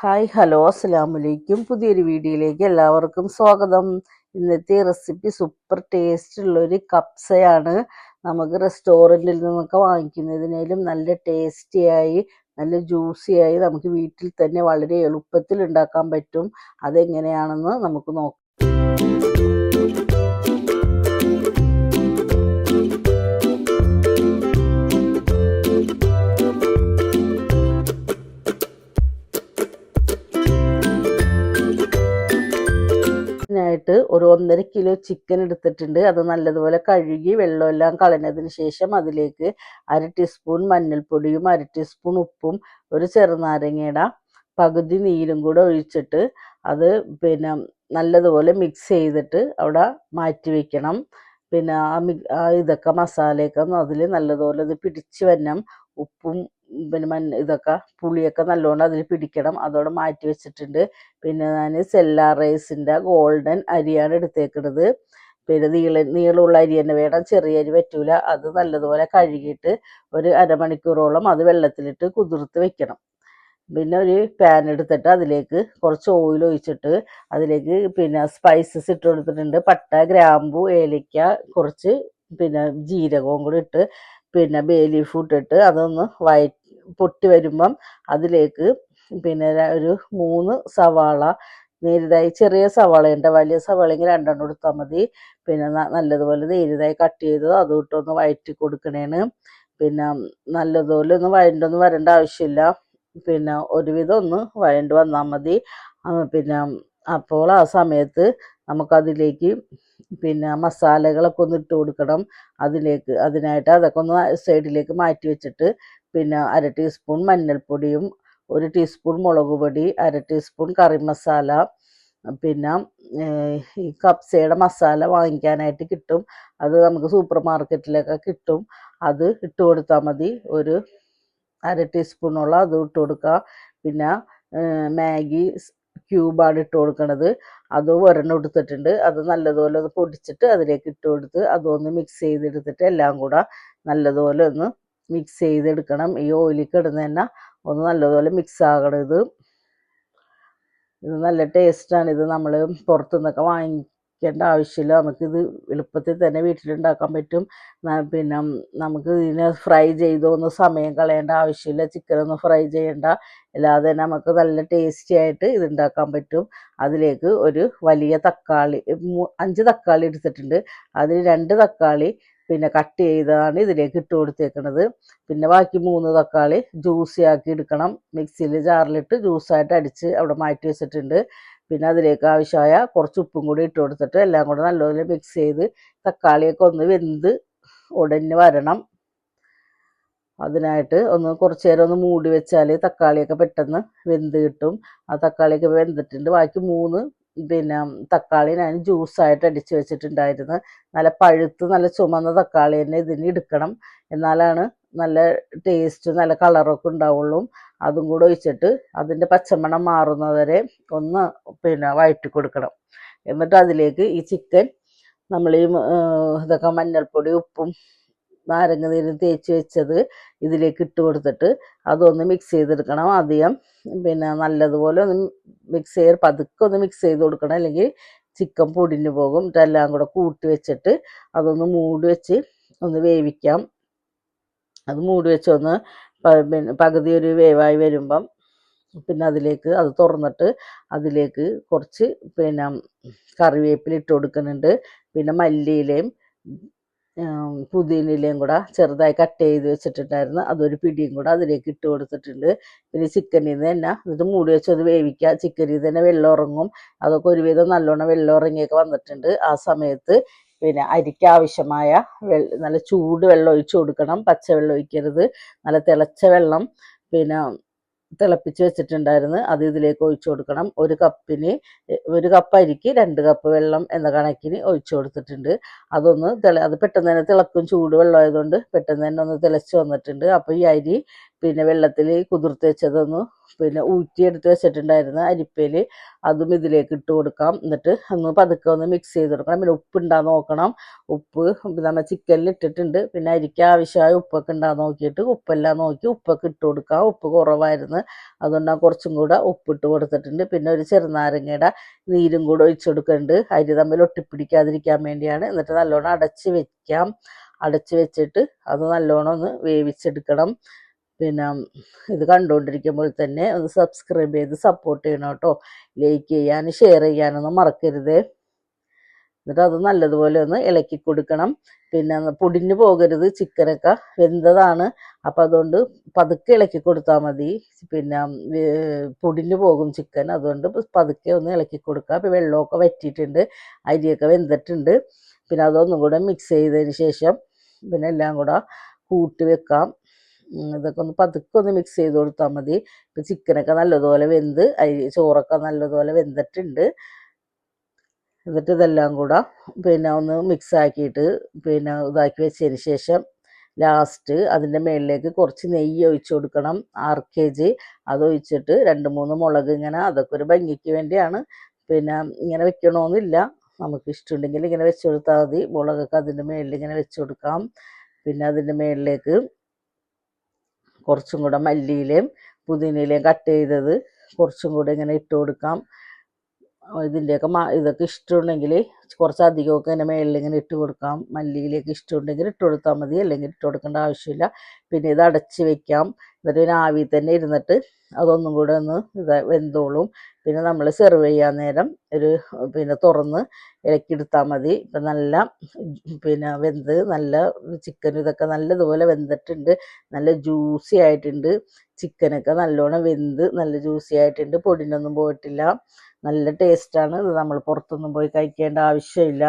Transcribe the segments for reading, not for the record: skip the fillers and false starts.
Hi hello അസ്സലാമലൈക്കും. പുതിയൊരു വീഡിയോയിലേക്ക് എല്ലാവർക്കും സ്വാഗതം. ഇന്നത്തെ റെസിപ്പി സൂപ്പർ ടേസ്റ്റുള്ളൊരു കപ്സയാണ്. നമുക്ക് റെസ്റ്റോറൻറ്റിൽ നിന്നൊക്കെ വാങ്ങിക്കുന്നതിനേലും നല്ല ടേസ്റ്റിയായി നല്ല ജ്യൂസിയായി നമുക്ക് വീട്ടിൽ തന്നെ വളരെ എളുപ്പത്തിൽ ഉണ്ടാക്കാൻ പറ്റും. അതെങ്ങനെയാണെന്ന് നമുക്ക് നോക്കാം. ായിട്ട് ഒരു 1.5 കിലോ ചിക്കൻ എടുത്തിട്ടുണ്ട്. അത് നല്ലതുപോലെ കഴുകി വെള്ളമെല്ലാം കളഞ്ഞതിന് ശേഷം അതിലേക്ക് 1/2 ടീസ്പൂൺ മഞ്ഞൾപ്പൊടിയും 1/2 ടീസ്പൂൺ ഉപ്പും ഒരു ചെറുനാരങ്ങയുടെ പകുതി നീരും കൂടെ ഒഴിച്ചിട്ട് അത് നല്ലതുപോലെ മിക്സ് ചെയ്തിട്ട് അവിടെ മാറ്റി വെക്കണം. ഇതൊക്കെ മസാലയൊക്കെ അതിൽ നല്ലതുപോലെ ഇത് പിടിച്ച് വരണം. ഉപ്പും ഇതൊക്കെ പുളിയൊക്കെ നല്ലോണം അതിൽ പിടിക്കണം. അതോടെ മാറ്റി വെച്ചിട്ടുണ്ട്. ഞാൻ സെല്ലാർ റൈസിൻ്റെ ഗോൾഡൻ അരിയാണ് എടുത്തേക്കുന്നത്. നീളമുള്ള അരി തന്നെ വേണം, ചെറിയ അരി പറ്റൂല. അത് നല്ലതുപോലെ കഴുകിയിട്ട് ഒരു അരമണിക്കൂറോളം അത് വെള്ളത്തിലിട്ട് കുതിർത്ത് വെക്കണം. ഒരു പാൻ എടുത്തിട്ട് അതിലേക്ക് കുറച്ച് ഓയിൽ ഒഴിച്ചിട്ട് അതിലേക്ക് സ്പൈസസ് ഇട്ട് കൊടുത്തിട്ടുണ്ട്. പട്ട, ഗ്രാമ്പു, ഏലക്ക, കുറച്ച് ജീരകവും കൂടി ഇട്ട് ബേ ലീഫ് ഇട്ടിട്ട് അതൊന്ന് പൊട്ടി വരുമ്പം അതിലേക്ക് ഒരു 3 സവാള നേരിയതായി, ചെറിയ സവാളയുണ്ട്, വലിയ സവാളയെങ്കിൽ 2 എടുത്താൽ മതി. നല്ലതുപോലെ നേരിയതായി കട്ട് ചെയ്ത് അതും ഇട്ടൊന്ന് വഴറ്റി കൊടുക്കണേന്. നല്ലതുപോലെ ഒന്ന് വഴണ്ടൊന്നും വരേണ്ട ആവശ്യമില്ല. ഒരുവിധം ഒന്ന് വഴണ്ട് വന്നാൽ മതി. അപ്പോൾ ആ സമയത്ത് നമുക്കതിലേക്ക് മസാലകളൊക്കെ ഒന്ന് ഇട്ട് കൊടുക്കണം. അതിനായിട്ട് അതൊക്കെ ഒന്ന് സൈഡിലേക്ക് മാറ്റി വെച്ചിട്ട് 1/2 ടീസ്പൂൺ മഞ്ഞൾപ്പൊടിയും 1 ടീസ്പൂൺ മുളക് പൊടി, 1/2 ടീസ്പൂൺ കറി മസാല, ഈ കപ്സയുടെ മസാല വാങ്ങിക്കാനായിട്ട് കിട്ടും. അത് നമുക്ക് സൂപ്പർ മാർക്കറ്റിലൊക്കെ കിട്ടും. അത് ഇട്ട് കൊടുത്താൽ മതി. ഒരു 1/2 ടീസ്പൂണോളം അത് ഇട്ട് കൊടുക്കുക. മാഗി ക്യൂബാണ് ഇട്ട് കൊടുക്കണത്. അത് ഒരെണ്ണം എടുത്തിട്ടുണ്ട്. അത് നല്ലതുപോലെ ഒന്ന് പൊടിച്ചിട്ട് അതിലേക്ക് ഇട്ട് കൊടുത്ത് അതൊന്ന് മിക്സ് ചെയ്തെടുത്തിട്ട് എല്ലാം കൂടെ നല്ലതുപോലെ ഒന്ന് മിക്സ് ചെയ്തെടുക്കണം. ഈ ഓയിലിൽ കിടന്ന് തന്നെ ഒന്ന് നല്ലതുപോലെ മിക്സ് ആകണം. ഇത് നല്ല ടേസ്റ്റാണ്. ഇത് നമ്മൾ പുറത്തുനിന്നൊക്കെ വാങ്ങിക്കേണ്ട ആവശ്യമില്ല. നമുക്കിത് എളുപ്പത്തിൽ തന്നെ വീട്ടിലുണ്ടാക്കാൻ പറ്റും. നമുക്ക് ഇതിനെ ഫ്രൈ ചെയ്തൊന്നും സമയം കളയേണ്ട ആവശ്യമില്ല. ചിക്കനൊന്നും ഫ്രൈ ചെയ്യേണ്ട. അല്ലാതെ തന്നെ നമുക്ക് നല്ല ടേസ്റ്റി ആയിട്ട് ഇത് ഉണ്ടാക്കാൻ പറ്റും. അതിലേക്ക് ഒരു വലിയ തക്കാളി, 5 തക്കാളി എടുത്തിട്ടുണ്ട്. അതിൽ 2 തക്കാളി കട്ട് ചെയ്താണ് ഇതിലേക്ക് ഇട്ട് കൊടുത്തേക്കുന്നത്. ബാക്കി 3 തക്കാളി ജ്യൂസി ആക്കി എടുക്കണം. മിക്സിയിൽ ജാറിലിട്ട് ജ്യൂസായിട്ട് അടിച്ച് അവിടെ മാറ്റി വെച്ചിട്ടുണ്ട്. അതിലേക്ക് ആവശ്യമായ കുറച്ച് ഉപ്പും കൂടി ഇട്ട് കൊടുത്തിട്ട് എല്ലാം കൂടെ നല്ലപോലെ മിക്സ് ചെയ്ത് തക്കാളിയൊക്കെ ഒന്ന് വെന്ത് ഉടഞ്ഞ് വരണം. അതിനായിട്ട് കുറച്ച് നേരം ഒന്ന് മൂടി വെച്ചാൽ തക്കാളിയൊക്കെ പെട്ടെന്ന് വെന്ത് കിട്ടും. ആ തക്കാളിയൊക്കെ വെന്തിട്ടുണ്ട്. ബാക്കി 3 തക്കാളി ഞാൻ ജ്യൂസായിട്ട് അടിച്ച് വെച്ചിട്ടുണ്ടായിരുന്നു. നല്ല പഴുത്ത് നല്ല ചുമന്ന തക്കാളി തന്നെ ഇതിന് എടുക്കണം. എന്നാലാണ് നല്ല ടേസ്റ്റ്, നല്ല കളറൊക്കെ ഉണ്ടാവുള്ളൂ. അതും കൂടെ ഒഴിച്ചിട്ട് അതിൻ്റെ പച്ചമണം മാറുന്നവരെ ഒന്ന് വഴറ്റി കൊടുക്കണം. എന്നിട്ട് അതിലേക്ക് ഈ ചിക്കൻ നമ്മൾ ഇതൊക്കെ മഞ്ഞൾപ്പൊടി, ഉപ്പും നാരങ്ങ നീര് തേച്ച് വെച്ചത് ഇതിലേക്ക് ഇട്ട് കൊടുത്തിട്ട് അതൊന്ന് മിക്സ് ചെയ്തെടുക്കണം. ആദ്യം നല്ലതുപോലെ ഒന്ന് പതുക്കെ ഒന്ന് മിക്സ് ചെയ്ത് കൊടുക്കണം. അല്ലെങ്കിൽ ചിക്കൻ പൊടിഞ്ഞു പോകും. ഇതെല്ലാം കൂടെ കൂട്ടി വെച്ചിട്ട് അതൊന്ന് മൂടി വെച്ച് ഒന്ന് വേവിക്കാം. അത് മൂടി വെച്ച് ഒന്ന് പകുതി ഒരു വേവായി വരുമ്പം അതിലേക്ക് അത് തുറന്നിട്ട് അതിലേക്ക് കുറച്ച് കറിവേപ്പില ഇട്ട് കൊടുക്കുന്നുണ്ട്. മല്ലിയിലയും പുതിനയിലയും കൂടെ ചെറുതായി കട്ട് ചെയ്ത് വെച്ചിട്ടുണ്ടായിരുന്നു. അതൊരു പിടിയും കൂടെ അതിലേക്ക് ഇട്ട് കൊടുത്തിട്ടുണ്ട്. ചിക്കനിൽ നിന്ന് തന്നെ ഇത് മൂടി വെച്ച് അത് വേവിക്കുക. ചിക്കനിൽ തന്നെ വെള്ളം ഇറങ്ങും. അതൊക്കെ ഒരുവിധം നല്ലോണം വെള്ളം ഇറങ്ങിയൊക്കെ വന്നിട്ടുണ്ട്. ആ സമയത്ത് അരിക്ക് ആവശ്യമായ നല്ല ചൂട് വെള്ളം ഒഴിച്ച് കൊടുക്കണം. പച്ചവെള്ളം ഒഴിക്കരുത്. നല്ല തിളച്ച വെള്ളം തിളപ്പിച്ച് വെച്ചിട്ടുണ്ടായിരുന്നു. അത് ഇതിലേക്ക് ഒഴിച്ചു കൊടുക്കണം. ഒരു കപ്പ് അരിക്ക് 2 കപ്പ് വെള്ളം എന്ന കണക്കിന് ഒഴിച്ചു കൊടുത്തിട്ടുണ്ട്. അത് പെട്ടെന്ന് തന്നെ തിളക്കും. ചൂട് വെള്ളമായതുകൊണ്ട് പെട്ടെന്ന് തന്നെ ഒന്ന് തിളച്ച് വന്നിട്ടുണ്ട്. അപ്പോൾ ഈ അരി വെള്ളത്തിൽ കുതിർത്ത് വെച്ചതൊന്ന് ഊറ്റിയെടുത്ത് വെച്ചിട്ടുണ്ടായിരുന്നു അരിപ്പയിൽ. അതും ഇതിലേക്ക് ഇട്ട് കൊടുക്കാം. എന്നിട്ട് ഒന്ന് പതുക്കെ ഒന്ന് മിക്സ് ചെയ്ത് കൊടുക്കണം. ഉപ്പുണ്ടാന്ന് നോക്കണം. ഉപ്പ് നമ്മൾ ചിക്കനിൽ ഇട്ടിട്ടുണ്ട്. അരിക്ക് ആവശ്യമായ ഉപ്പൊക്കെ ഉണ്ടാന്ന് നോക്കിയിട്ട് ഉപ്പെല്ലാം നോക്കി ഉപ്പൊക്കെ ഇട്ട് കൊടുക്കാം. ഉപ്പ് കുറവായിരുന്നു. അതുകൊണ്ട് കുറച്ചും കൂടെ ഉപ്പിട്ട് കൊടുത്തിട്ടുണ്ട്. പിന്നെ ഒരു ചെറുനാരങ്ങയുടെ നീരും കൂടെ ഒഴിച്ചു കൊടുക്കുന്നുണ്ട്, അരി തമ്മിൽ ഒട്ടിപ്പിടിക്കാതിരിക്കാൻ വേണ്ടിയാണ്. എന്നിട്ട് നല്ലോണം അടച്ച് വെച്ചിട്ട് അത് നല്ലോണം ഒന്ന് വേവിച്ചെടുക്കണം. പിന്നെ ഇത് കണ്ടുകൊണ്ടിരിക്കുമ്പോൾ തന്നെ ഒന്ന് സബ്സ്ക്രൈബ് ചെയ്ത് സപ്പോർട്ട് ചെയ്യണം കേട്ടോ. ലൈക്ക് ചെയ്യാനും ഷെയർ ചെയ്യാനൊന്നും മറക്കരുത്. എന്നിട്ട് അത് നല്ലതുപോലെ ഒന്ന് ഇളക്കി കൊടുക്കണം. പിന്നെ പൊടിഞ്ഞു പോകരുത്, ചിക്കനൊക്കെ വെന്തതാണ്. അപ്പം അതുകൊണ്ട് പതുക്കെ ഇളക്കി കൊടുത്താൽ മതി. പിന്നെ പൊടിഞ്ഞു പോകും ചിക്കൻ, അതുകൊണ്ട് പതുക്കെ ഒന്ന് ഇളക്കി കൊടുക്കുക. അപ്പോൾ വെള്ളമൊക്കെ വറ്റിയിട്ടുണ്ട്, അരിയൊക്കെ വെന്തിട്ടുണ്ട്. പിന്നെ അതൊന്നും കൂടെ മിക്സ് ചെയ്തതിന് ശേഷം പിന്നെ എല്ലാം കൂടെ കൂട്ടി വെക്കാം. ഇതൊക്കെ ഒന്ന് പതുക്കെ ഒന്ന് മിക്സ് ചെയ്ത് കൊടുത്താൽ മതി. ഇപ്പം ചിക്കനൊക്കെ നല്ലതുപോലെ വെന്ത് ചോറൊക്കെ നല്ലതുപോലെ വെന്തിട്ടുണ്ട്. എന്നിട്ട് ഇതെല്ലാം കൂടെ പിന്നെ ഒന്ന് മിക്സ് ആക്കിയിട്ട് പിന്നെ ഇതാക്കി വെച്ചതിന് ശേഷം ലാസ്റ്റ് അതിൻ്റെ മുകളിലേക്ക് കുറച്ച് നെയ്യ് ഒഴിച്ച് കൊടുക്കണം. 6 kg അതൊഴിച്ചിട്ട് 2-3 മുളക് ഇങ്ങനെ, അതൊക്കെ ഒരു ഭംഗിക്ക് വേണ്ടിയാണ്. പിന്നെ ഇങ്ങനെ വെക്കണമെന്നില്ല, നമുക്ക് ഇഷ്ടമുണ്ടെങ്കിൽ ഇങ്ങനെ വെച്ച് കൊടുത്താൽ മതി. മുളകൊക്കെ അതിൻ്റെ മുകളിൽ ഇങ്ങനെ വെച്ച് കൊടുക്കാം. പിന്നെ അതിൻ്റെ മുകളിലേക്ക് കുറച്ചും കൂടെ മല്ലിയിലയും പുതിനയിലയും കട്ട് ചെയ്തത് കുറച്ചും കൂടെ ഇങ്ങനെ ഇട്ട് കൊടുക്കാം. ഇതിൻ്റെയൊക്കെ ഇതൊക്കെ ഇഷ്ടമുണ്ടെങ്കിൽ കുറച്ചധികമൊക്കെ ഇങ്ങനെ മുകളിൽ ഇങ്ങനെ ഇട്ട് കൊടുക്കാം. മല്ലിയിലേക്ക് ഇഷ്ടമുണ്ടെങ്കിൽ ഇട്ട് കൊടുത്താൽ മതി, അല്ലെങ്കിൽ ഇട്ട് കൊടുക്കേണ്ട ആവശ്യമില്ല. പിന്നെ ഇത് അടച്ച് വെക്കാം. എന്നിട്ട് പിന്നെ ആവി തന്നെ ഇരുന്നിട്ട് അതൊന്നും കൂടെ ഒന്ന് വെന്തോളും. പിന്നെ നമ്മൾ സെർവ് ചെയ്യാൻ നേരം പിന്നെ തുറന്ന് ഇളക്കിയെടുത്താൽ മതി. ഇപ്പം നല്ല പിന്നെ വെന്ത് നല്ല ചിക്കൻ ഇതൊക്കെ നല്ലതുപോലെ വെന്തിട്ടുണ്ട്, നല്ല ജ്യൂസി ആയിട്ടുണ്ട്. ചിക്കനൊക്കെ നല്ലോണം വെന്ത് നല്ല ജ്യൂസി ആയിട്ടുണ്ട്, പൊടിനൊന്നും പോയിട്ടില്ല. നല്ല ടേസ്റ്റാണ്. ഇത് നമ്മൾ പുറത്തൊന്നും പോയി കഴിക്കേണ്ട ആവശ്യമില്ല.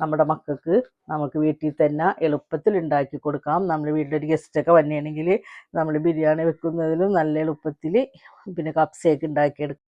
നമ്മുടെ മക്കൾക്ക് നമുക്ക് വീട്ടിൽ തന്നെ എളുപ്പത്തിൽ ഉണ്ടാക്കി കൊടുക്കാം. നമ്മൾ വീട്ടിലൊരു ഗസ്റ്റൊക്കെ വന്നിട്ടുണ്ടെങ്കിൽ നമ്മൾ ബിരിയാണി വെക്കുന്നതിലും നല്ല എളുപ്പത്തിൽ പിന്നെ കപ്സയൊക്കെ ഉണ്ടാക്കിയെടുക്കാം.